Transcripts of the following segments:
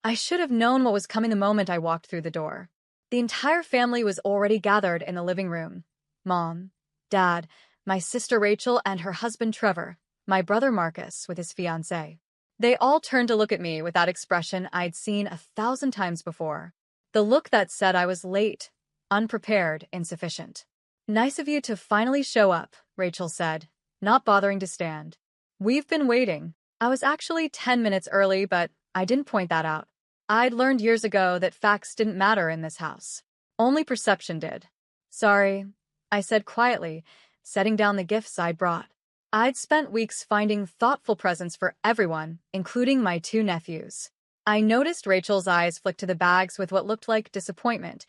I should have known what was coming the moment I walked through the door. The entire family was already gathered in the living room. Mom, Dad, my sister Rachel and her husband Trevor, my brother Marcus with his fiancée. They all turned to look at me with that expression I'd seen 1,000 times before. The look that said I was late, unprepared, insufficient. Nice of you to finally show up, Rachel said, not bothering to stand. We've been waiting. I was actually 10 minutes early, but I didn't point that out. I'd learned years ago that facts didn't matter in this house. Only perception did. Sorry, I said quietly, setting down the gifts I'd brought. I'd spent weeks finding thoughtful presents for everyone, including my two nephews. I noticed Rachel's eyes flick to the bags with what looked like disappointment,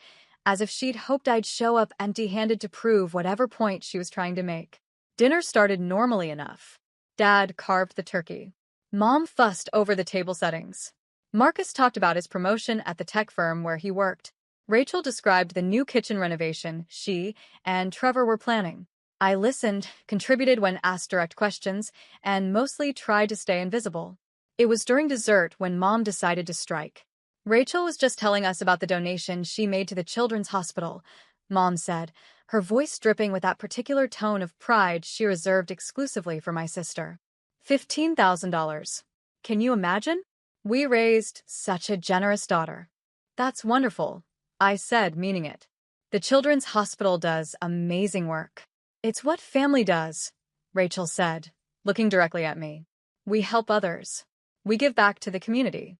as if she'd hoped I'd show up empty-handed to prove whatever point she was trying to make. Dinner started normally enough. Dad carved the turkey. Mom fussed over the table settings. Marcus talked about his promotion at the tech firm where he worked. Rachel described the new kitchen renovation she and Trevor were planning. I listened, contributed when asked direct questions, and mostly tried to stay invisible. It was during dessert when Mom decided to strike. Rachel was just telling us about the donation she made to the children's hospital, Mom said, her voice dripping with that particular tone of pride she reserved exclusively for my sister. $15,000. Can you imagine? We raised such a generous daughter. That's wonderful, I said, meaning it. The children's hospital does amazing work. It's what family does, Rachel said, looking directly at me. We help others. We give back to the community.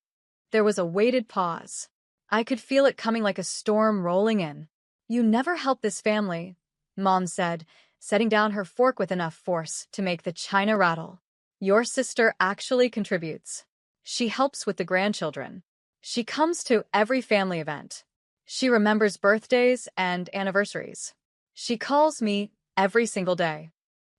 There was a weighted pause. I could feel it coming like a storm rolling in. You never help this family, Mom said, setting down her fork with enough force to make the china rattle. Your sister actually contributes. She helps with the grandchildren. She comes to every family event. She remembers birthdays and anniversaries. She calls me every single day.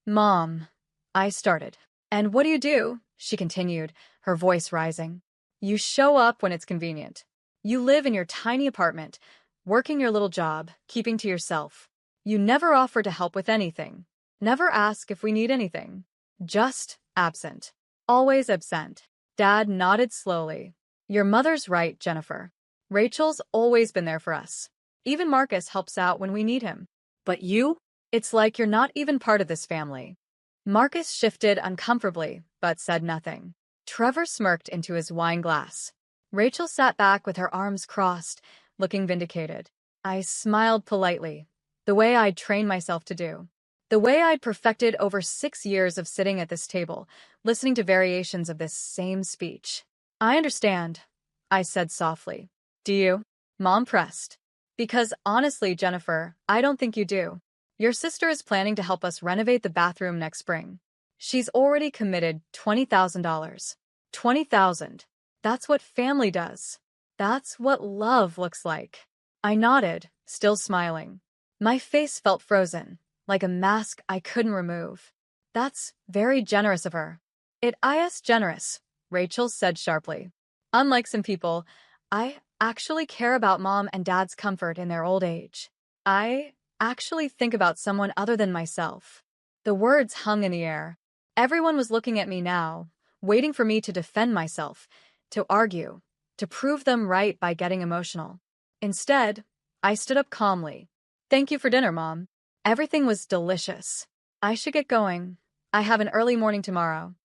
Mom, I started. And what do? She continued, her voice rising. You show up when it's convenient. You live in your tiny apartment, working your little job, keeping to yourself. You never offer to help with anything. Never ask if we need anything. Just absent. Always absent. Dad nodded slowly. Your mother's right, Jennifer. Rachel's always been there for us. Even Marcus helps out when we need him. But you? It's like you're not even part of this family. Marcus shifted uncomfortably, but said nothing. Trevor smirked into his wine glass. Rachel sat back with her arms crossed, looking vindicated. I smiled politely, the way I'd trained myself to do. The way I'd perfected over 6 years of sitting at this table, listening to variations of this same speech. I understand, I said softly. Do you? Mom pressed. Because honestly, Jennifer, I don't think you do. Your sister is planning to help us renovate the bathroom next spring. She's already committed $20,000. $20,000. That's what family does. That's what love looks like. I nodded, still smiling. My face felt frozen, like a mask I couldn't remove. That's very generous of her. It is generous, Rachel said sharply. Unlike some people, I actually care about Mom and Dad's comfort in their old age. I actually think about someone other than myself. The words hung in the air. Everyone was looking at me now, waiting for me to defend myself, to argue, to prove them right by getting emotional. Instead, I stood up calmly. Thank you for dinner, Mom. Everything was delicious. I should get going. I have an early morning tomorrow.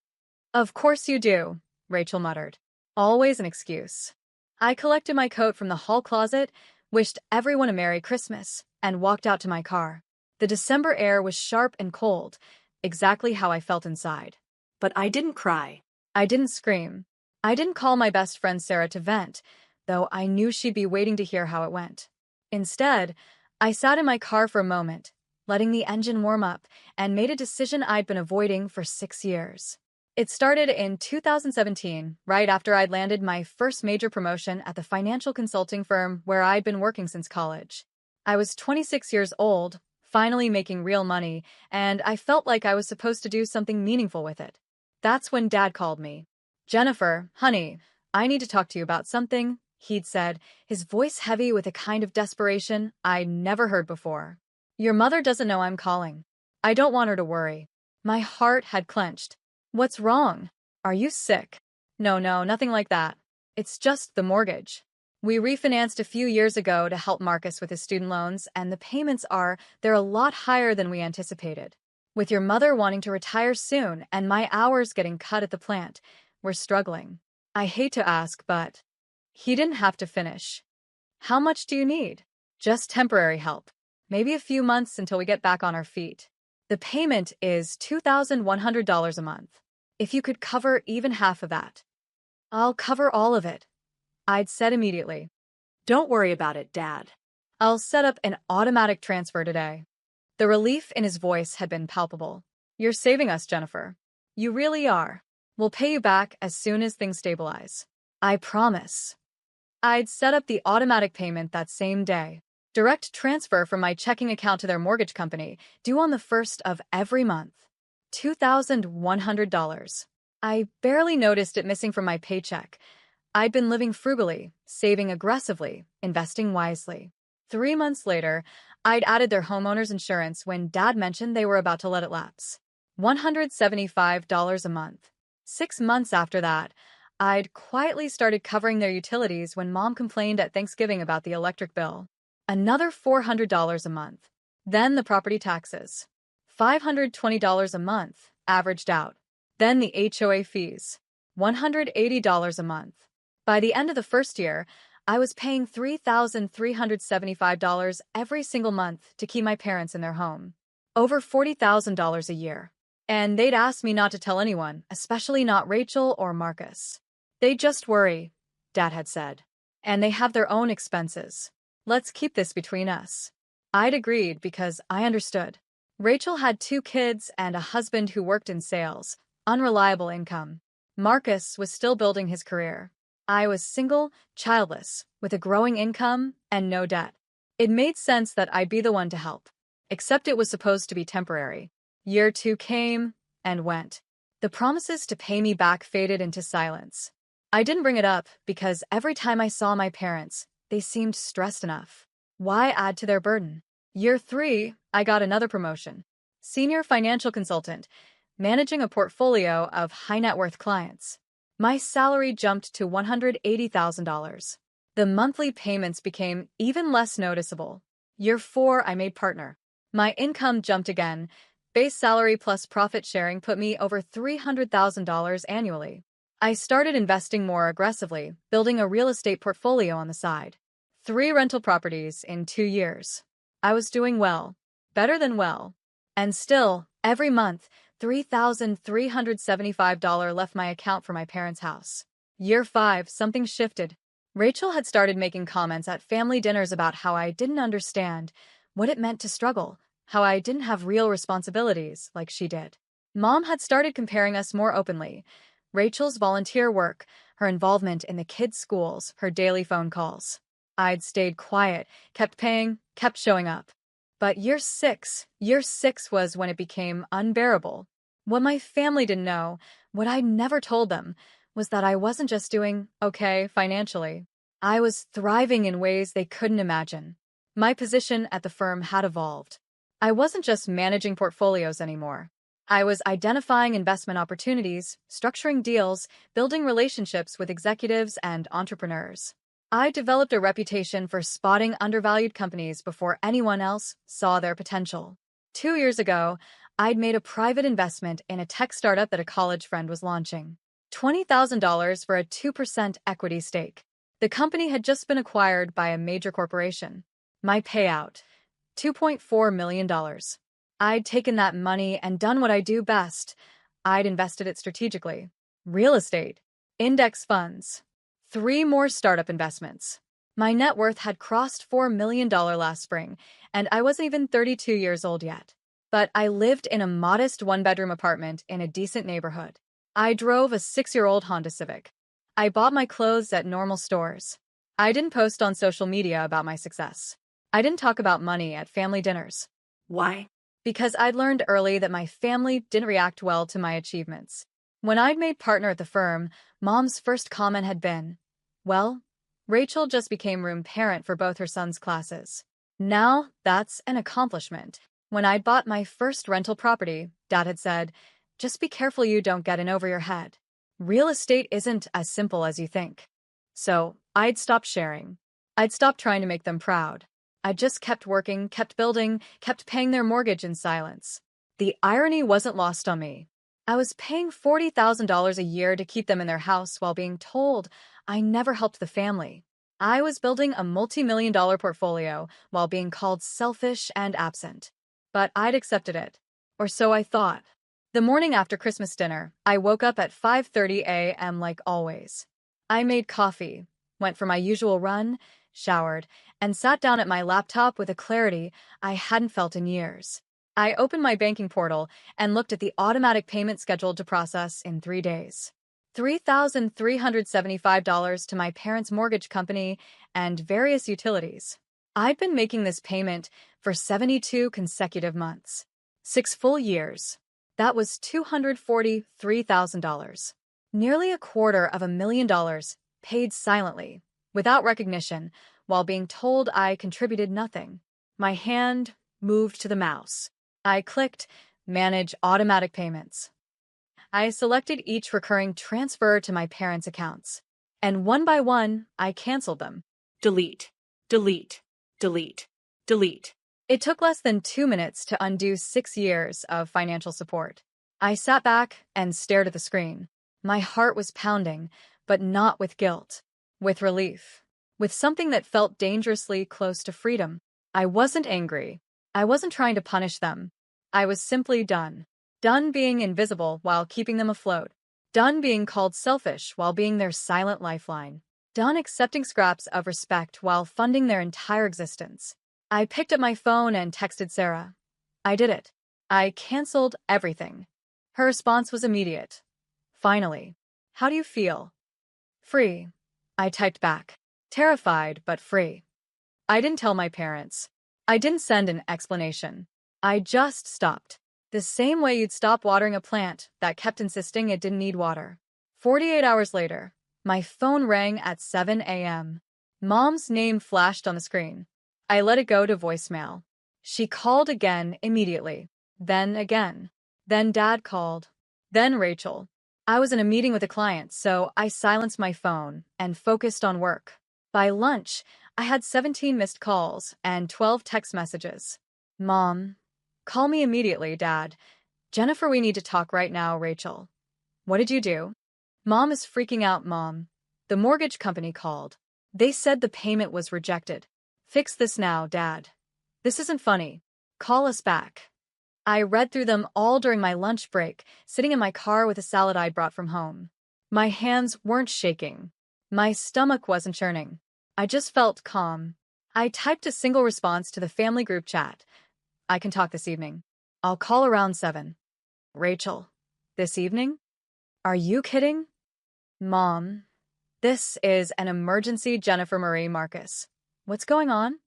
Of course you do, Rachel muttered. Always an excuse. I collected my coat from the hall closet, wished everyone a Merry Christmas, and walked out to my car. The December air was sharp and cold, exactly how I felt inside. But I didn't cry. I didn't scream. I didn't call my best friend Sarah to vent, though I knew she'd be waiting to hear how it went. Instead, I sat in my car for a moment, letting the engine warm up, and made a decision I'd been avoiding for 6 years. It started in 2017, right after I'd landed my first major promotion at the financial consulting firm where I'd been working since college. I was 26 years old, finally making real money, and I felt like I was supposed to do something meaningful with it. That's when Dad called me. Jennifer, honey, I need to talk to you about something, he'd said, his voice heavy with a kind of desperation I'd never heard before. Your mother doesn't know I'm calling. I don't want her to worry. My heart had clenched. What's wrong? Are you sick? No, nothing like that. It's just the mortgage. We refinanced a few years ago to help Marcus with his student loans, and the payments they're a lot higher than we anticipated. With your mother wanting to retire soon and my hours getting cut at the plant, we're struggling. I hate to ask, but he didn't have to finish. How much do you need? Just temporary help. Maybe a few months until we get back on our feet. The payment is $2,100 a month. If you could cover even half of that. I'll cover all of it, I'd said immediately. Don't worry about it, Dad. I'll set up an automatic transfer today. The relief in his voice had been palpable. You're saving us, Jennifer. You really are. We'll pay you back as soon as things stabilize. I promise. I'd set up the automatic payment that same day. Direct transfer from my checking account to their mortgage company, due on the 1st of every month. $2,100. I barely noticed it missing from my paycheck. I'd been living frugally, saving aggressively, investing wisely. 3 months later, I'd added their homeowner's insurance when Dad mentioned they were about to let it lapse. $175 a month. 6 months after that, I'd quietly started covering their utilities when Mom complained at Thanksgiving about the electric bill. Another $400 a month. Then the property taxes. $520 a month, averaged out. Then the HOA fees. $180 a month. By the end of the first year, I was paying $3,375 every single month to keep my parents in their home. Over $40,000 a year. And they'd ask me not to tell anyone, especially not Rachel or Marcus. They'd just worry, Dad had said. And they have their own expenses. Let's keep this between us. I'd agreed because I understood. Rachel had 2 kids and a husband who worked in sales, unreliable income. Marcus was still building his career. I was single, childless, with a growing income and no debt. It made sense that I'd be the one to help. Except it was supposed to be temporary. Year 2 came and went. The promises to pay me back faded into silence. I didn't bring it up because every time I saw my parents, they seemed stressed enough. Why add to their burden? Year 3, I got another promotion. Senior financial consultant, managing a portfolio of high-net-worth clients. My salary jumped to $180,000. The monthly payments became even less noticeable. Year 4, I made partner. My income jumped again. Base salary plus profit sharing put me over $300,000 annually. I started investing more aggressively, building a real estate portfolio on the side. 3 rental properties in 2 years. I was doing well, better than well. And still, every month, $3,375 left my account for my parents' house. Year 5, something shifted. Rachel had started making comments at family dinners about how I didn't understand what it meant to struggle, how I didn't have real responsibilities like she did. Mom had started comparing us more openly. Rachel's volunteer work, her involvement in the kids' schools, her daily phone calls. I'd stayed quiet, kept paying, kept showing up. But year six was when it became unbearable. What my family didn't know, what I'd never told them, was that I wasn't just doing okay financially. I was thriving in ways they couldn't imagine. My position at the firm had evolved. I wasn't just managing portfolios anymore. I was identifying investment opportunities, structuring deals, building relationships with executives and entrepreneurs. I developed a reputation for spotting undervalued companies before anyone else saw their potential. 2 years ago, I'd made a private investment in a tech startup that a college friend was launching. $20,000 for a 2% equity stake. The company had just been acquired by a major corporation. My payout, $2.4 million. I'd taken that money and done what I do best. I'd invested it strategically. Real estate, index funds, 3 more startup investments. My net worth had crossed $4 million last spring, and I wasn't even 32 years old yet. But I lived in a modest 1-bedroom apartment in a decent neighborhood. I drove a 6-year-old Honda Civic. I bought my clothes at normal stores. I didn't post on social media about my success. I didn't talk about money at family dinners. Why? Because I'd learned early that my family didn't react well to my achievements. When I'd made partner at the firm, Mom's first comment had been, "Well, Rachel just became room parent for both her sons' classes." Now, that's an accomplishment. When I'd bought my first rental property, Dad had said, "Just be careful you don't get in over your head. Real estate isn't as simple as you think." So I'd stopped sharing. I'd stopped trying to make them proud. I just kept working, kept building, kept paying their mortgage in silence. The irony wasn't lost on me. I was paying $40,000 a year to keep them in their house while being told I never helped the family. I was building a multi-million-dollar portfolio while being called selfish and absent. But I'd accepted it. Or so I thought. The morning after Christmas dinner, I woke up at 5:30 a.m. like always. I made coffee, went for my usual run, showered, and sat down at my laptop with a clarity I hadn't felt in years. I opened my banking portal and looked at the automatic payment scheduled to process in 3 days. $3,375 to my parents' mortgage company and various utilities. I'd been making this payment for 72 consecutive months. 6 full years. That was $243,000. Nearly $250,000 paid silently, without recognition, while being told I contributed nothing. My hand moved to the mouse. I clicked Manage Automatic Payments. I selected each recurring transfer to my parents' accounts, and one by one, I canceled them. Delete. Delete. Delete. Delete. It took less than 2 minutes to undo 6 years of financial support. I sat back and stared at the screen. My heart was pounding, but not with guilt, with relief, with something that felt dangerously close to freedom. I wasn't angry. I wasn't trying to punish them. I was simply done. Done being invisible while keeping them afloat. Done being called selfish while being their silent lifeline. Done accepting scraps of respect while funding their entire existence. I picked up my phone and texted Sarah. I did it. I canceled everything. Her response was immediate. Finally. How do you feel? Free. I typed back. Terrified, but free. I didn't tell my parents. I didn't send an explanation. I just stopped. The same way you'd stop watering a plant that kept insisting it didn't need water. 48 hours later, my phone rang at 7 a.m. Mom's name flashed on the screen. I let it go to voicemail. She called again immediately. Then again. Then Dad called. Then Rachel. I was in a meeting with a client, so I silenced my phone and focused on work. By lunch, I had 17 missed calls and 12 text messages. Mom. Call me immediately, Dad. Jennifer, we need to talk right now, Rachel. What did you do? Mom is freaking out, Mom. The mortgage company called. They said the payment was rejected. Fix this now, Dad. This isn't funny. Call us back. I read through them all during my lunch break, sitting in my car with a salad I'd brought from home. My hands weren't shaking. My stomach wasn't churning. I just felt calm. I typed a single response to the family group chat. I can talk this evening. I'll call around 7. Rachel. This evening? Are you kidding? Mom. This is an emergency, Jennifer Marie Marcus. What's going on?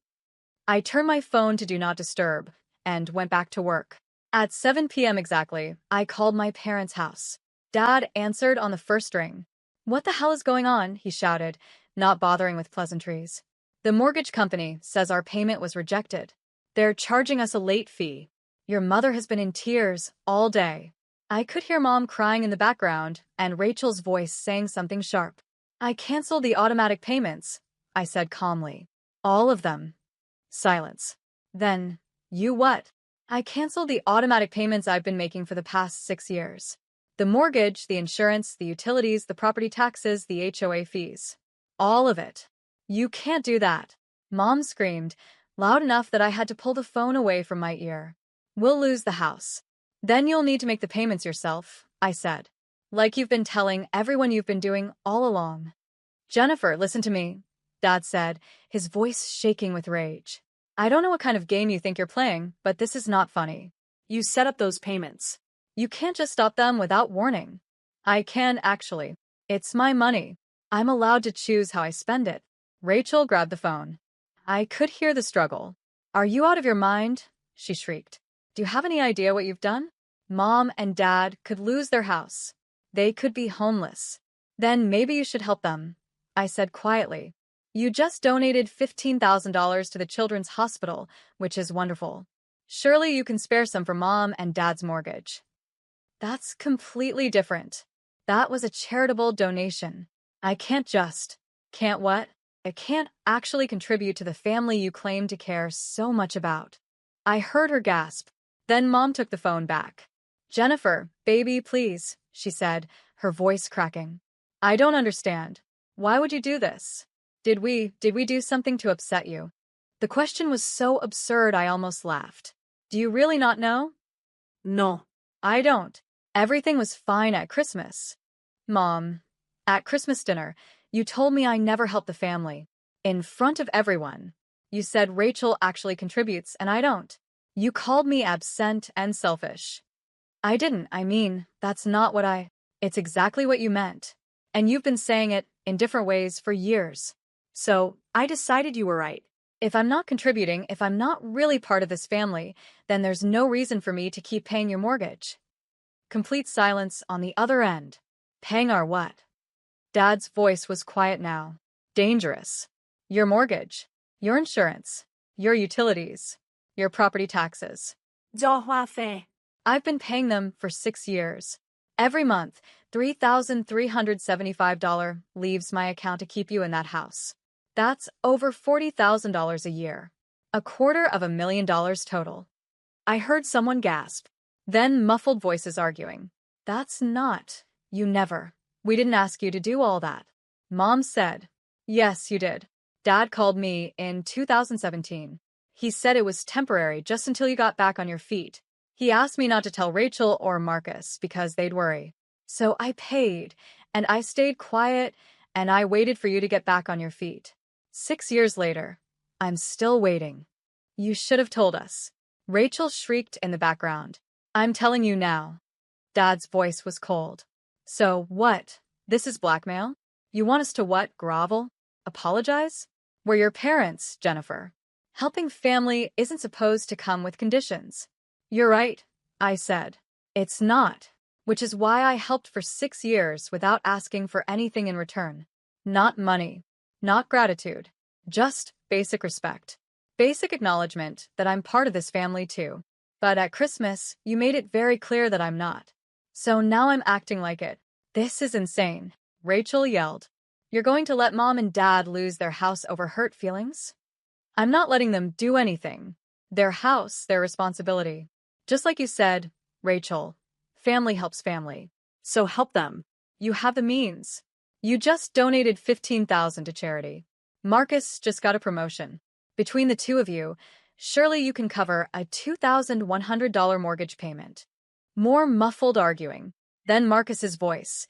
I turned my phone to Do Not Disturb and went back to work. At 7 p.m. exactly, I called my parents' house. Dad answered on the first ring. What the hell is going on? He shouted, not bothering with pleasantries. The mortgage company says our payment was rejected. They're charging us a late fee. Your mother has been in tears all day. I could hear Mom crying in the background and Rachel's voice saying something sharp. I canceled the automatic payments, I said calmly. All of them. Silence. Then, you what? I canceled the automatic payments I've been making for the past 6 years. The mortgage, the insurance, the utilities, the property taxes, the HOA fees. All of it. You can't do that. Mom screamed, loud enough that I had to pull the phone away from my ear. We'll lose the house. Then you'll need to make the payments yourself, I said. Like you've been telling everyone you've been doing all along. Jennifer, listen to me, Dad said, his voice shaking with rage. I don't know what kind of game you think you're playing, but this is not funny. You set up those payments. You can't just stop them without warning. I can, actually. It's my money. I'm allowed to choose how I spend it. Rachel grabbed the phone. I could hear the struggle. Are you out of your mind? She shrieked. Do you have any idea what you've done? Mom and Dad could lose their house. They could be homeless. Then maybe you should help them, I said quietly. You just donated $15,000 to the Children's Hospital, which is wonderful. Surely you can spare some for Mom and Dad's mortgage. That's completely different. That was a charitable donation. I can't just. Can't what? I can't actually contribute to the family you claim to care so much about. I heard her gasp. Then Mom took the phone back. Jennifer, baby, please, she said, her voice cracking. I don't understand. Why would you do this? Did we do something to upset you? The question was so absurd I almost laughed. Do you really not know? No. I don't. Everything was fine at Christmas. Mom, at Christmas dinner, you told me I never help the family. In front of everyone. You said Rachel actually contributes and I don't. You called me absent and selfish. I didn't. I mean, that's not what I... It's exactly what you meant. And you've been saying it in different ways for years. So, I decided you were right. If I'm not contributing, if I'm not really part of this family, then there's no reason for me to keep paying your mortgage. Complete silence on the other end. Paying our what? Dad's voice was quiet now. Dangerous. Your mortgage. Your insurance. Your utilities. Your property taxes. 交话费. I've been paying them for 6 years. Every month, $3,375 leaves my account to keep you in that house. That's over $40,000 a year. $250,000 total. I heard someone gasp. Then muffled voices arguing. That's not. You never. We didn't ask you to do all that. Mom said. Yes, you did. Dad called me in 2017. He said it was temporary just until you got back on your feet. He asked me not to tell Rachel or Marcus because they'd worry. So I paid, and I stayed quiet, and I waited for you to get back on your feet. 6 years later, I'm still waiting. You should have told us. Rachel shrieked in the background. I'm telling you now. Dad's voice was cold. So what? This is blackmail? You want us to what? Grovel? Apologize? We're your parents, Jennifer. Helping family isn't supposed to come with conditions. You're right, I said. It's not. Which is why I helped for 6 years without asking for anything in return. Not money. Not gratitude. Just basic respect. Basic acknowledgement that I'm part of this family too. But at Christmas, you made it very clear that I'm not. So now I'm acting like it. This is insane. Rachel yelled. You're going to let Mom and Dad lose their house over hurt feelings? I'm not letting them do anything. Their house, their responsibility. Just like you said, Rachel, family helps family. So help them. You have the means. You just donated $15,000 to charity. Marcus just got a promotion. Between the two of you, surely you can cover a $2,100 mortgage payment. More muffled arguing. Then Marcus's voice.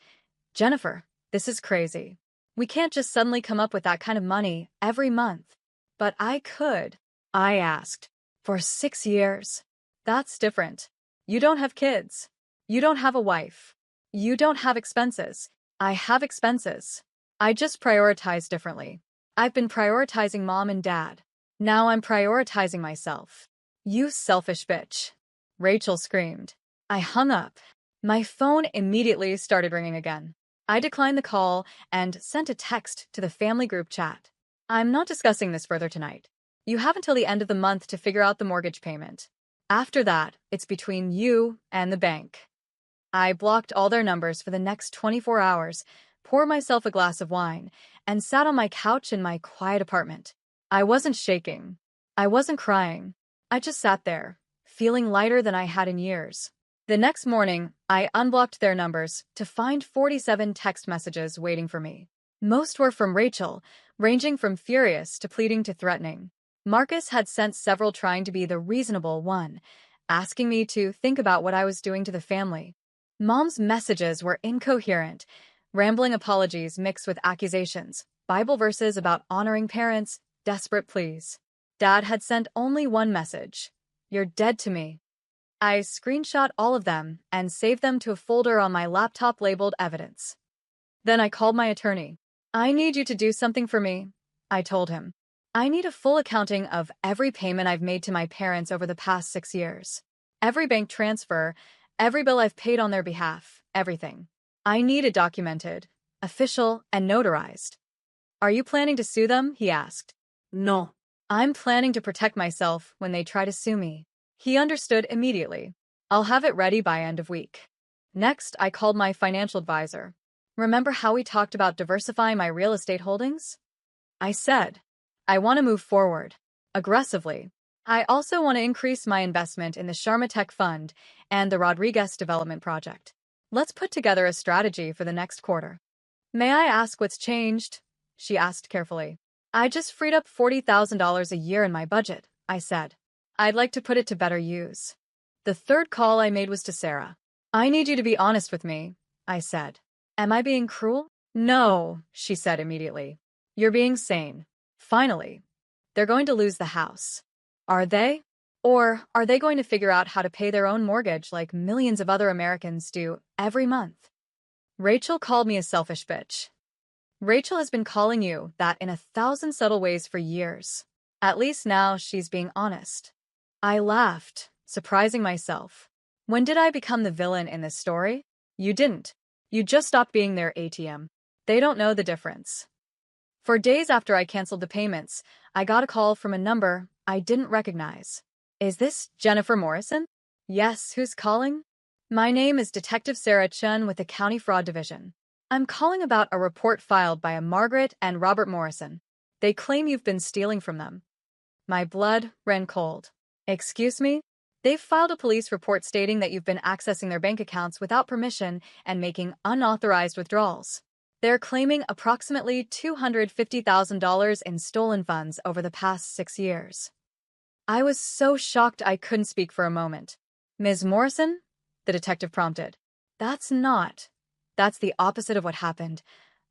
Jennifer, this is crazy. We can't just suddenly come up with that kind of money every month. But I could. I asked. For 6 years. That's different. You don't have kids. You don't have a wife. You don't have expenses. I have expenses. I just prioritize differently. I've been prioritizing Mom and Dad. Now I'm prioritizing myself. You selfish bitch. Rachel screamed. I hung up. My phone immediately started ringing again. I declined the call and sent a text to the family group chat. I'm not discussing this further tonight. You have until the end of the month to figure out the mortgage payment. After that, it's between you and the bank. I blocked all their numbers for the next 24 hours, poured myself a glass of wine, and sat on my couch in my quiet apartment. I wasn't shaking. I wasn't crying. I just sat there, feeling lighter than I had in years. The next morning, I unblocked their numbers to find 47 text messages waiting for me. Most were from Rachel, ranging from furious to pleading to threatening. Marcus had sent several trying to be the reasonable one, asking me to think about what I was doing to the family. Mom's messages were incoherent, rambling apologies mixed with accusations, Bible verses about honoring parents, desperate pleas. Dad had sent only one message. You're dead to me. I screenshot all of them and saved them to a folder on my laptop labeled evidence. Then I called my attorney. I need you to do something for me, I told him. I need a full accounting of every payment I've made to my parents over the past 6 years. Every bank transfer, every bill I've paid on their behalf, everything. I need it documented, official, and notarized. Are you planning to sue them? He asked. No. I'm planning to protect myself when they try to sue me. He understood immediately. I'll have it ready by end of week. Next, I called my financial advisor. Remember how we talked about diversifying my real estate holdings? I said, I want to move forward. Aggressively. I also want to increase my investment in the Sharma Tech Fund and the Rodriguez Development Project. Let's put together a strategy for the next quarter. May I ask what's changed? She asked carefully. I just freed up $40,000 a year in my budget, I said. I'd like to put it to better use. The third call I made was to Sarah. I need you to be honest with me, I said. Am I being cruel? No, she said immediately. You're being sane. Finally. They're going to lose the house. Are they? Or are they going to figure out how to pay their own mortgage like millions of other Americans do every month? Rachel called me a selfish bitch. Rachel has been calling you that in 1,000 subtle ways for years. At least now she's being honest. I laughed, surprising myself. When did I become the villain in this story? You didn't. You just stopped being their ATM. They don't know the difference. For days after I canceled the payments, I got a call from a number I didn't recognize. Is this Jennifer Morrison? Yes, who's calling? My name is Detective Sarah Chun with the County Fraud Division. I'm calling about a report filed by a Margaret and Robert Morrison. They claim you've been stealing from them. My blood ran cold. Excuse me? They've filed a police report stating that you've been accessing their bank accounts without permission and making unauthorized withdrawals. They're claiming approximately $250,000 in stolen funds over the past 6 years. I was so shocked I couldn't speak for a moment. Ms. Morrison? The detective prompted. That's the opposite of what happened.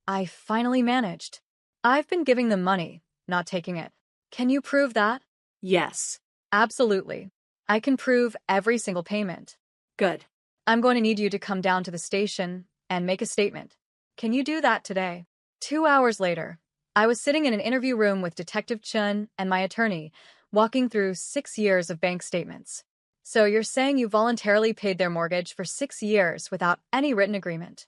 I finally managed. I've been giving them money, not taking it. Can you prove that? Yes. Absolutely. I can prove every single payment. Good. I'm going to need you to come down to the station and make a statement. Can you do that today? 2 hours later, I was sitting in an interview room with Detective Chun and my attorney, walking through 6 years of bank statements. So you're saying you voluntarily paid their mortgage for 6 years without any written agreement?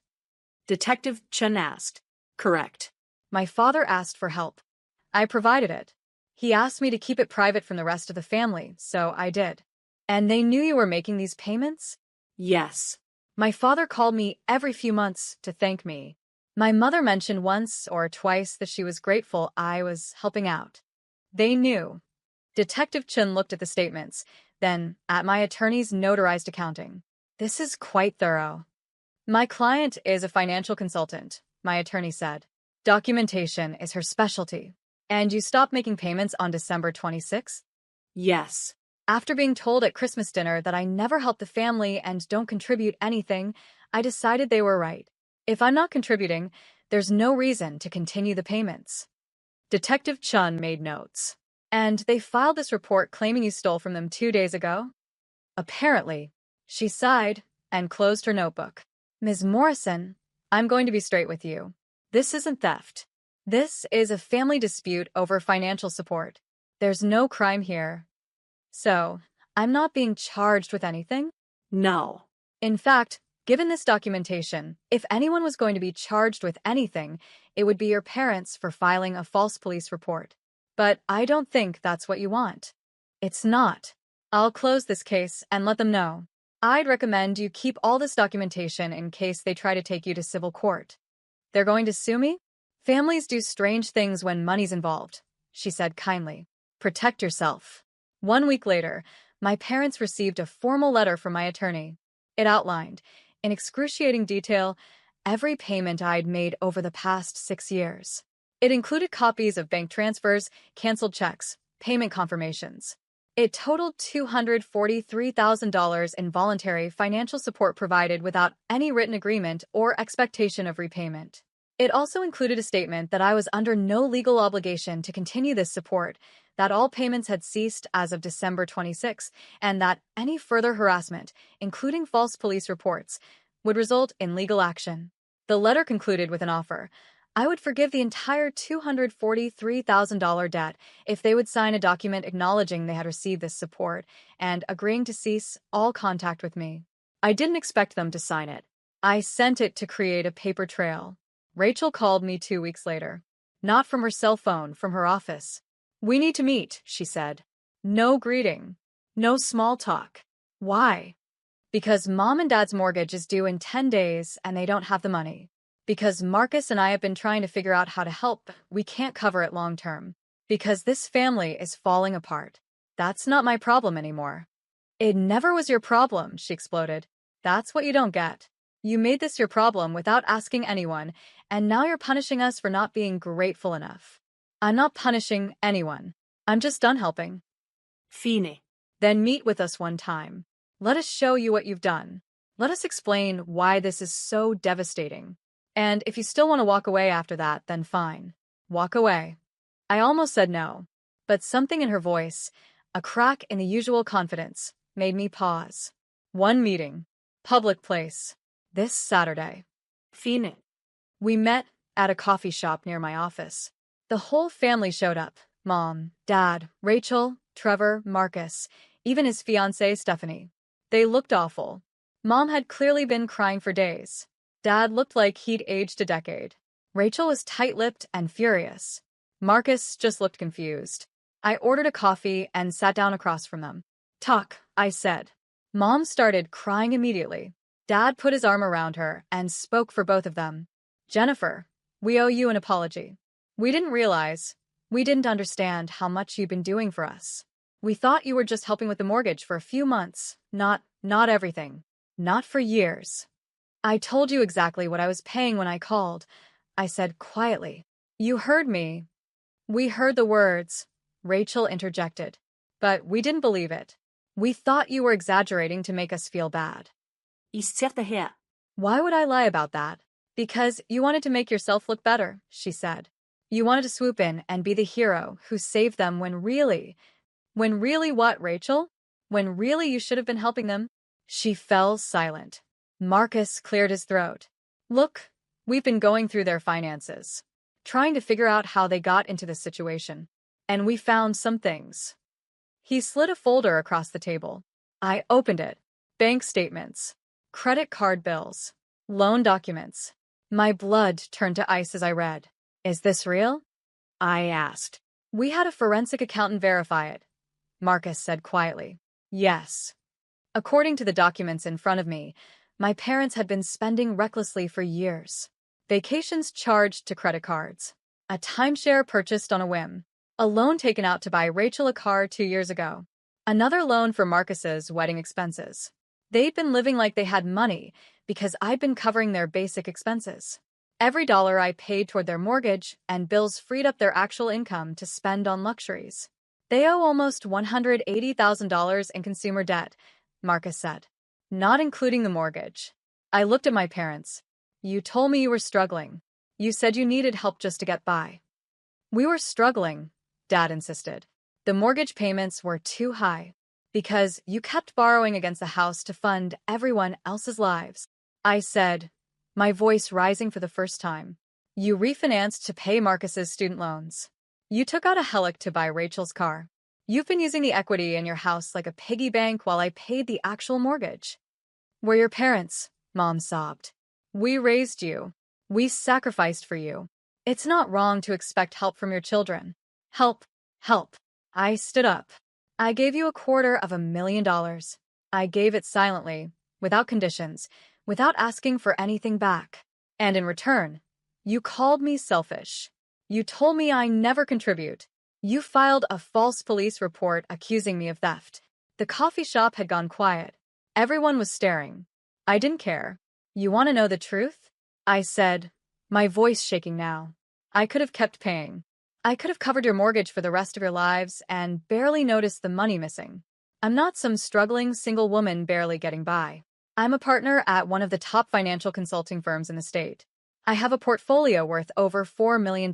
Detective Chun asked. Correct. My father asked for help. I provided it. He asked me to keep it private from the rest of the family, so I did. And they knew you were making these payments? Yes. My father called me every few months to thank me. My mother mentioned once or twice that she was grateful I was helping out. They knew. Detective Chun looked at the statements, then at my attorney's notarized accounting. This is quite thorough. My client is a financial consultant, my attorney said. Documentation is her specialty. And you stopped making payments on December 26th? Yes. After being told at Christmas dinner that I never help the family and don't contribute anything, I decided they were right. If I'm not contributing, there's no reason to continue the payments. Detective Chun made notes. And they filed this report claiming you stole from them 2 days ago? Apparently. She sighed and closed her notebook. Ms. Morrison, I'm going to be straight with you. This isn't theft. This is a family dispute over financial support. There's no crime here. So, I'm not being charged with anything? No. In fact, given this documentation, if anyone was going to be charged with anything, it would be your parents for filing a false police report. But I don't think that's what you want. It's not. I'll close this case and let them know. I'd recommend you keep all this documentation in case they try to take you to civil court. They're going to sue me? Families do strange things when money's involved, she said kindly. Protect yourself. 1 week later, my parents received a formal letter from my attorney. It outlined, in excruciating detail, every payment I'd made over the past 6 years. It included copies of bank transfers, canceled checks, payment confirmations. It totaled $243,000 in voluntary financial support provided without any written agreement or expectation of repayment. It also included a statement that I was under no legal obligation to continue this support, that all payments had ceased as of December 26, and that any further harassment, including false police reports, would result in legal action. The letter concluded with an offer. I would forgive the entire $243,000 debt if they would sign a document acknowledging they had received this support and agreeing to cease all contact with me. I didn't expect them to sign it. I sent it to create a paper trail. Rachel called me 2 weeks later. Not from her cell phone, from her office. We need to meet, she said. No greeting. No small talk. Why? Because Mom and Dad's mortgage is due in 10 days and they don't have the money. Because Marcus and I have been trying to figure out how to help, but we can't cover it long term. Because this family is falling apart. That's not my problem anymore. It never was your problem, she exploded. That's what you don't get. You made this your problem without asking anyone, and now you're punishing us for not being grateful enough. I'm not punishing anyone. I'm just done helping. Fine. Then meet with us one time. Let us show you what you've done. Let us explain why this is so devastating. And if you still want to walk away after that, then fine. Walk away. I almost said no, but something in her voice, a crack in the usual confidence, made me pause. One meeting. Public place. This Saturday. Fine. We met at a coffee shop near my office. The whole family showed up. Mom, Dad, Rachel, Trevor, Marcus, even his fiancée, Stephanie. They looked awful. Mom had clearly been crying for days. Dad looked like he'd aged a decade. Rachel was tight-lipped and furious. Marcus just looked confused. I ordered a coffee and sat down across from them. Talk, I said. Mom started crying immediately. Dad put his arm around her and spoke for both of them. Jennifer, we owe you an apology. We didn't understand how much you've been doing for us. We thought you were just helping with the mortgage for a few months, not everything. Not for years. I told you exactly what I was paying when I called, I said quietly. You heard me. We heard the words, Rachel interjected. But we didn't believe it. We thought you were exaggerating to make us feel bad. I ser det her. Why would I lie about that? Because you wanted to make yourself look better, she said. You wanted to swoop in and be the hero who saved them when really what, Rachel? When really you should have been helping them? She fell silent. Marcus cleared his throat. Look, we've been going through their finances, trying to figure out how they got into this situation. And we found some things. He slid a folder across the table. I opened it. Bank statements, credit card bills, loan documents. My blood turned to ice as I read. Is this real? I asked. We had a forensic accountant verify it, Marcus said quietly. Yes. According to the documents in front of me, my parents had been spending recklessly for years. Vacations charged to credit cards, a timeshare purchased on a whim, a loan taken out to buy Rachel a car 2 years ago, another loan for Marcus's wedding expenses. They'd been living like they had money because I'd been covering their basic expenses. Every dollar I paid toward their mortgage and bills freed up their actual income to spend on luxuries. They owe almost $180,000 in consumer debt, Marcus said, not including the mortgage. I looked at my parents. You told me you were struggling. You said you needed help just to get by. We were struggling, Dad insisted. The mortgage payments were too high because you kept borrowing against the house to fund everyone else's lives. I said, my voice rising for the first time. You refinanced to pay Marcus's student loans. You took out a HELOC to buy Rachel's car. You've been using the equity in your house like a piggy bank while I paid the actual mortgage. We're your parents, Mom sobbed. We raised you. We sacrificed for you. It's not wrong to expect help from your children. Help. I stood up. I gave you $250,000. I gave it silently, without conditions, without asking for anything back. And in return, you called me selfish. You told me I never contribute. You filed a false police report accusing me of theft. The coffee shop had gone quiet. Everyone was staring. I didn't care. You want to know the truth? I said, my voice shaking now. I could have kept paying. I could have covered your mortgage for the rest of your lives and barely noticed the money missing. I'm not some struggling single woman barely getting by. I'm a partner at one of the top financial consulting firms in the state. I have a portfolio worth over $4 million.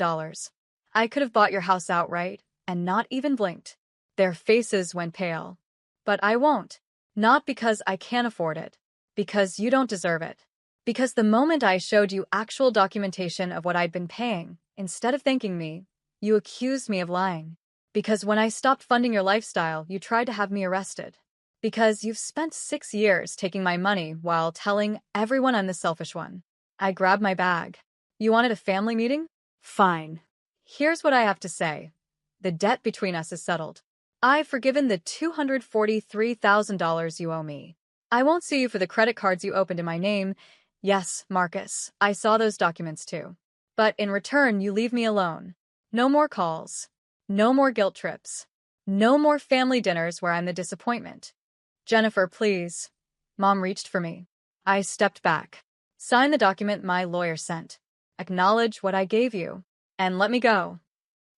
I could have bought your house outright and not even blinked. Their faces went pale. But I won't. Not because I can't afford it. Because you don't deserve it. Because the moment I showed you actual documentation of what I'd been paying, instead of thanking me, you accused me of lying. Because when I stopped funding your lifestyle, you tried to have me arrested. Because you've spent 6 years taking my money while telling everyone I'm the selfish one. I grabbed my bag. You wanted a family meeting? Fine. Here's what I have to say. The debt between us is settled. I've forgiven the $243,000 you owe me. I won't sue you for the credit cards you opened in my name, Yes, Marcus, I saw those documents too. But in return, you leave me alone. No more calls. No more guilt trips. No more family dinners where I'm the disappointment. Jennifer, please. Mom reached for me. I stepped back. Sign the document my lawyer sent. Acknowledge what I gave you. And let me go.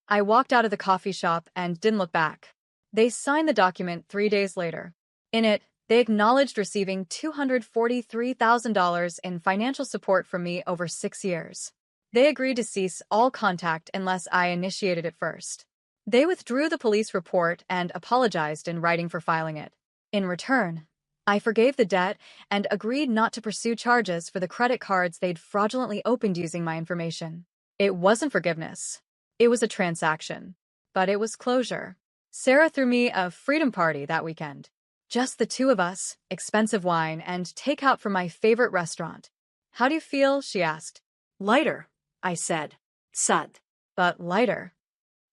I walked out of the coffee shop and didn't look back. They signed the document 3 days later. In it, they acknowledged receiving $243,000 in financial support from me over 6 years. They agreed to cease all contact unless I initiated it first. They withdrew the police report and apologized in writing for filing it. In return, I forgave the debt and agreed not to pursue charges for the credit cards they'd fraudulently opened using my information. It wasn't forgiveness. It was a transaction. But it was closure. Sarah threw me a freedom party that weekend. Just the two of us, expensive wine, and takeout from my favorite restaurant. How do you feel? She asked. Lighter, I said. Sad. But lighter.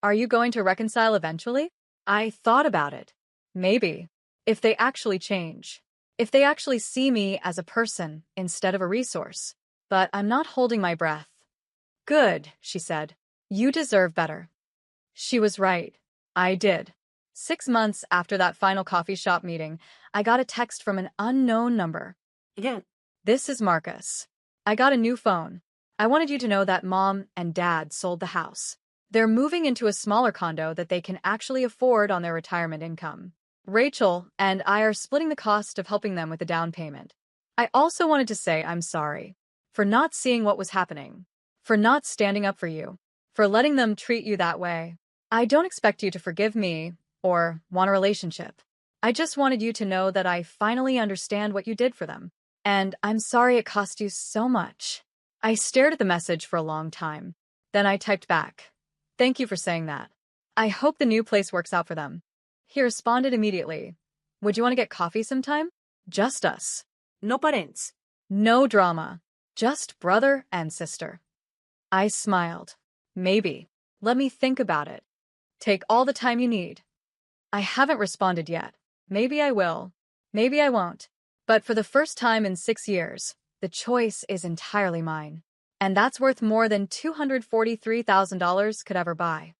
Are you going to reconcile eventually? I thought about it. Maybe. If they actually change. If they actually see me as a person instead of a resource. But I'm not holding my breath. Good, she said. You deserve better. She was right. I did. 6 months after that final coffee shop meeting, I got a text from an unknown number. Again. This is Marcus. I got a new phone. I wanted you to know that Mom and Dad sold the house. They're moving into a smaller condo that they can actually afford on their retirement income. Rachel and I are splitting the cost of helping them with the down payment. I also wanted to say I'm sorry for not seeing what was happening, for not standing up for you, for letting them treat you that way. I don't expect you to forgive me or want a relationship. I just wanted you to know that I finally understand what you did for them. And I'm sorry it cost you so much. I stared at the message for a long time. Then I typed back. Thank you for saying that. I hope the new place works out for them. He responded immediately. Would you want to get coffee sometime? Just us. No parents. No drama. Just brother and sister. I smiled. Maybe. Let me think about it. Take all the time you need. I haven't responded yet. Maybe I will. Maybe I won't. But for the first time in 6 years, the choice is entirely mine. And that's worth more than $243,000 could ever buy.